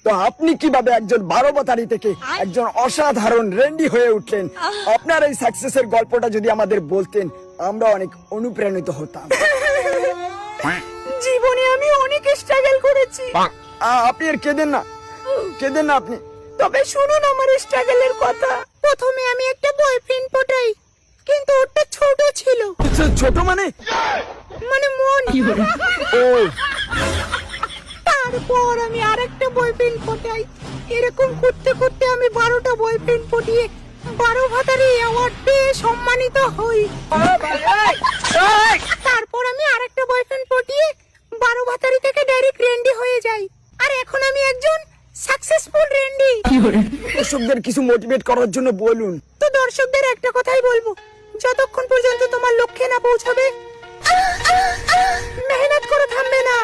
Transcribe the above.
তো আপনি কিভাবে একজন 12 বাতারি থেকে একজন অসাধারণ রেন্ডি হয়ে উঠলেন? আপনার এই সাকসেসের গল্পটা যদি আমাদের বলতেন, আমরা অনেক অনুপ্রাণিত হতাম। জীবনে আমি অনেক স্ট্রাগল করেছি, আপনি আর কেঁদেন না, কেঁদেন না আপনি। তবে শুনুন আমার স্ট্রাগলের কথা। প্রথমে আমি একটা বয়ফ্রেন্ড পটাই, কিন্তু ওটা ছোট ছিল। ছোট মানে মন। ও, তারপর আমি আরেকটা বয়ফ্রেন্ড পটাই। এরকম করতে করতে আমি 12টা বয়ফ্রেন্ড পটিয়ে 12 ভাতারি অ্যাওয়ার্ড পেয়ে সম্মানিত হই। তারপর আমি আরেকটা বয়ফ্রেন্ড পটিয়ে 12 ভাতারি থেকে ডাইরেক্ট রেন্ডি হয়ে যাই। আর এখন আমি একজন সাকসেসফুল রেন্ডি। দর্শকদের কিছু মোটিভেট করার জন্য বলুন। তো দর্শকদের একটা কথাই বলবো, যতক্ষণ পর্যন্ত তোমার লক্ষ্যে না পৌঁছাবে মেহনত করে থামবে না।